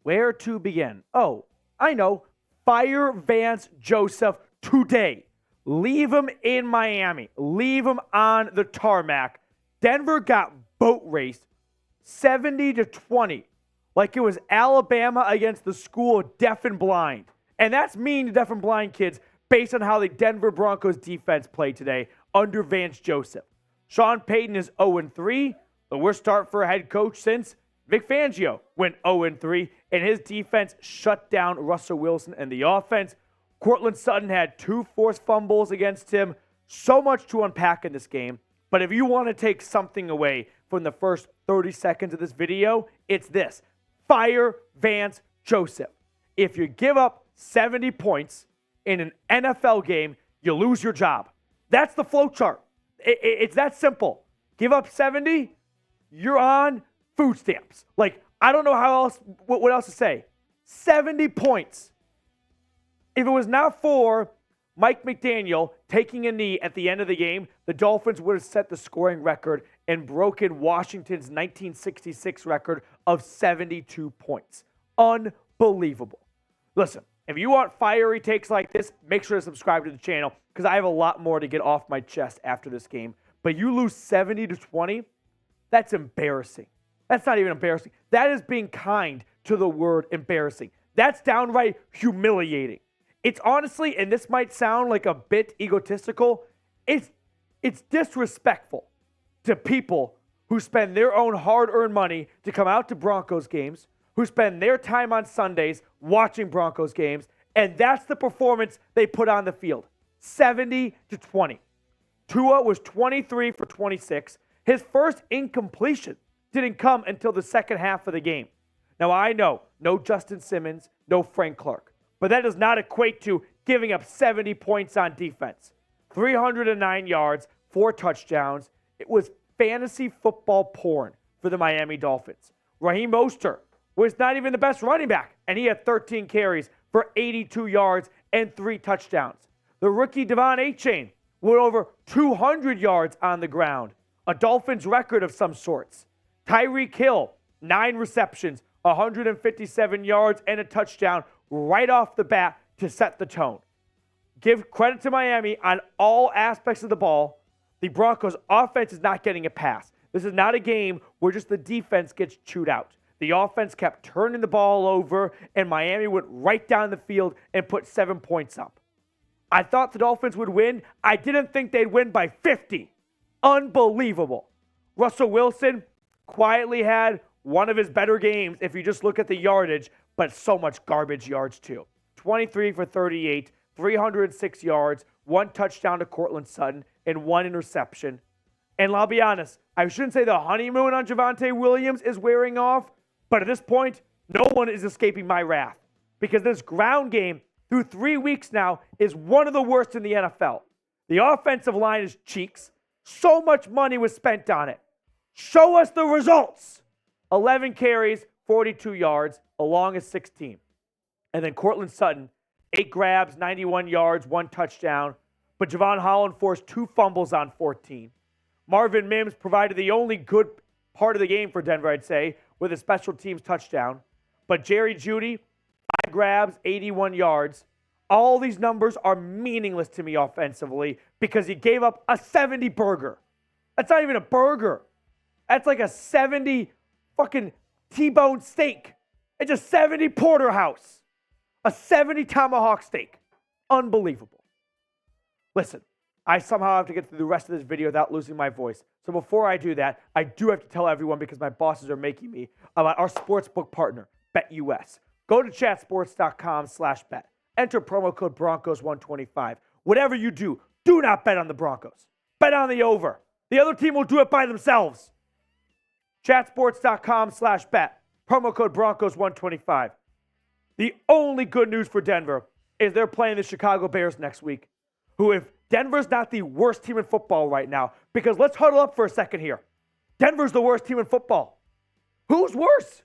Where to begin? Oh, I know. Fire Vance Joseph today. Leave him in Miami. Leave him on the tarmac. Denver got boat raced 70-20. Like it was Alabama against the school of deaf and blind. And that's mean to deaf and blind kids based on how the Denver Broncos defense played today under Vance Joseph. Sean Payton is 0-3, the worst start for a head coach since Vic Fangio went 0-3, and his defense shut down Russell Wilson and the offense. Courtland Sutton had 2 forced fumbles against him. So much to unpack in this game. But if you want to take something away from the first 30 seconds of this video, it's this. Fire Vance Joseph. If you give up 70 points in an NFL game, you lose your job. That's the flow chart. It's that simple. Give up 70, you're on food stamps. Like, I don't know how else, what else to say. 70 points. If it was not for Mike McDaniel taking a knee at the end of the game, the Dolphins would have set the scoring record and broken Washington's 1966 record of 72 points. Unbelievable. Listen, if you want fiery takes like this, make sure to subscribe to the channel because I have a lot more to get off my chest after this game. But you lose 70-20, that's embarrassing. That's not even embarrassing. That is being kind to the word embarrassing. That's downright humiliating. It's honestly, and this might sound like a bit egotistical, it's disrespectful to people who spend their own hard-earned money to come out to Broncos games, who spend their time on Sundays watching Broncos games, and that's the performance they put on the field. 70-20. Tua was 23 for 26. His first incompletion didn't come until the second half of the game. Now, I know, no Justin Simmons, no Frank Clark, but that does not equate to giving up 70 points on defense. 309 yards, 4 touchdowns. It was fantasy football porn for the Miami Dolphins. Raheem Mostert was not even the best running back, and he had 13 carries for 82 yards and 3 touchdowns. The rookie Devon Achane went over 200 yards on the ground, a Dolphins record of some sorts. Tyreek Hill, 9 receptions, 157 yards, and a touchdown right off the bat to set the tone. Give credit to Miami on all aspects of the ball. The Broncos offense is not getting a pass. This is not a game where just the defense gets chewed out. The offense kept turning the ball over, and Miami went right down the field and put 7 points up. I thought the Dolphins would win. I didn't think they'd win by 50. Unbelievable. Russell Wilson quietly had one of his better games if you just look at the yardage, but so much garbage yards too. 23 for 38, 306 yards, 1 touchdown to Courtland Sutton, and 1 interception. And I'll be honest, I shouldn't say the honeymoon on Javonte Williams is wearing off, but at this point, no one is escaping my wrath because this ground game through 3 weeks now is one of the worst in the NFL. The offensive line is cheeks. So much money was spent on it. Show us the results. 11 carries, 42 yards, along as 16. And then Courtland Sutton, 8 grabs, 91 yards, 1 touchdown. But Javon Holland forced 2 fumbles on 14. Marvin Mims provided the only good part of the game for Denver, I'd say, with a special teams touchdown. But Jerry Jeudy, 5 grabs, 81 yards. All these numbers are meaningless to me offensively because he gave up a 70 burger. That's not even a burger. That's like a 70 fucking T-bone steak. It's a 70 porterhouse. A 70 tomahawk steak. Unbelievable. Listen, I somehow have to get through the rest of this video without losing my voice. So before I do that, I do have to tell everyone because my bosses are making me about our sportsbook partner, BetUS. Go to chatsports.com/bet. Enter promo code Broncos125. Whatever you do, do not bet on the Broncos. Bet on the over. The other team will do it by themselves. Chatsports.com/bet. Promo code Broncos125. The only good news for Denver is they're playing the Chicago Bears next week, who, if Denver's not the worst team in football right now, because let's huddle up for a second here. Denver's the worst team in football. Who's worse?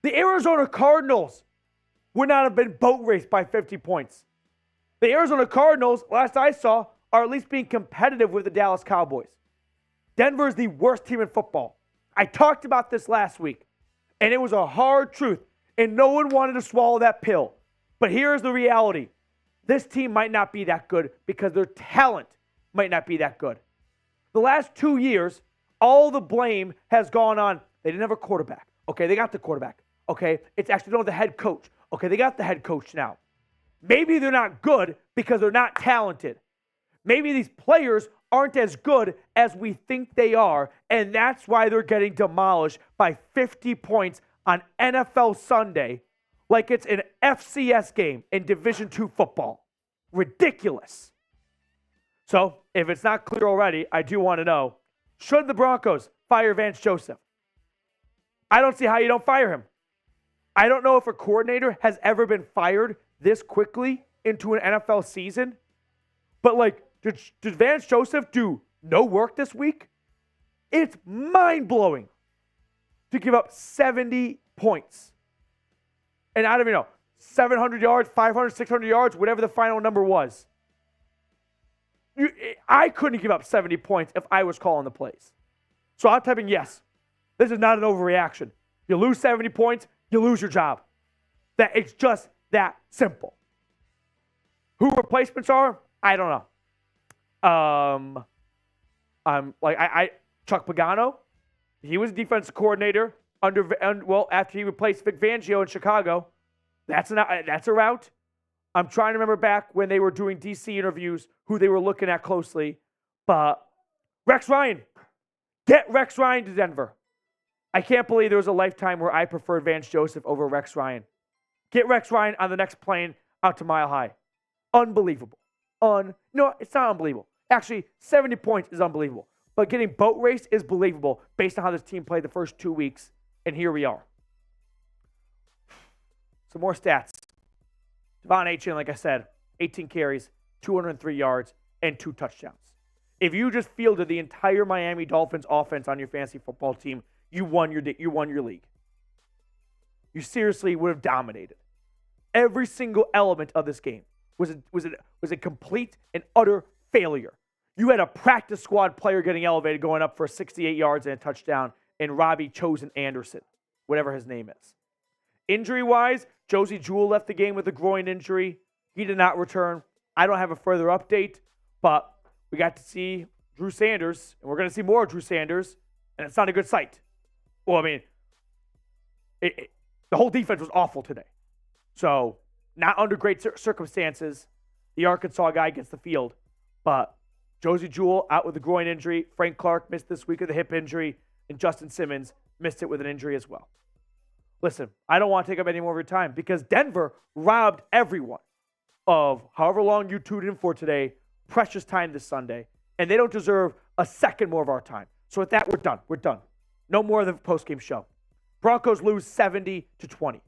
The Arizona Cardinals would not have been boat raced by 50 points. The Arizona Cardinals, last I saw, are at least being competitive with the Dallas Cowboys. Denver is the worst team in football. I talked about this last week, and it was a hard truth. And no one wanted to swallow that pill. But here's the reality. This team might not be that good because their talent might not be that good. The last 2 years, all the blame has gone on. They didn't have a quarterback. Okay, they got the quarterback. Okay, it's actually not the head coach. Okay, they got the head coach now. Maybe they're not good because they're not talented. Maybe these players aren't as good as we think they are, and that's why they're getting demolished by 50 points on NFL Sunday like it's an FCS game in Division II football. Ridiculous. So, if it's not clear already, I do want to know, should the Broncos fire Vance Joseph? I don't see how you don't fire him. I don't know if a coordinator has ever been fired this quickly into an NFL season, but did Vance Joseph do no work this week? It's mind-blowing to give up 70 points. And I don't even know, 700 yards, 500, 600 yards, whatever the final number was. I couldn't give up 70 points if I was calling the plays. So I'm typing yes. This is not an overreaction. You lose 70 points, you lose your job. It's just that simple. Who replacements are? I don't know. Chuck Pagano, he was defensive coordinator after he replaced Vic Fangio in Chicago. That's a route. I'm trying to remember back when they were doing DC interviews who they were looking at closely. But Rex Ryan. Get Rex Ryan to Denver. I can't believe there was a lifetime where I preferred Vance Joseph over Rex Ryan. Get Rex Ryan on the next plane out to Mile High. Unbelievable. No, it's not unbelievable. Actually, 70 points is unbelievable. But getting boat race is believable based on how this team played the first 2 weeks. And here we are. Some more stats. Devon Achane, like I said, 18 carries, 203 yards, and 2 touchdowns. If you just fielded the entire Miami Dolphins offense on your fantasy football team, you won your league. You seriously would have dominated. Every single element of this game was a complete and utter failure. You had a practice squad player getting elevated, going up for 68 yards and a touchdown, and Robbie Chosen Anderson, whatever his name is. Injury-wise, Josie Jewell left the game with a groin injury. He did not return. I don't have a further update, but we got to see Drew Sanders, and we're going to see more of Drew Sanders, and it's not a good sight. Well, I mean, the whole defense was awful today. So, not under great circumstances. The Arkansas guy gets the field, but Josie Jewell out with a groin injury. Frank Clark missed this week with a hip injury, and Justin Simmons missed it with an injury as well. Listen, I don't want to take up any more of your time because Denver robbed everyone of however long you tuned in for today, precious time this Sunday, and they don't deserve a second more of our time. So with that, we're done. We're done. No more of the postgame show. Broncos lose 70-20.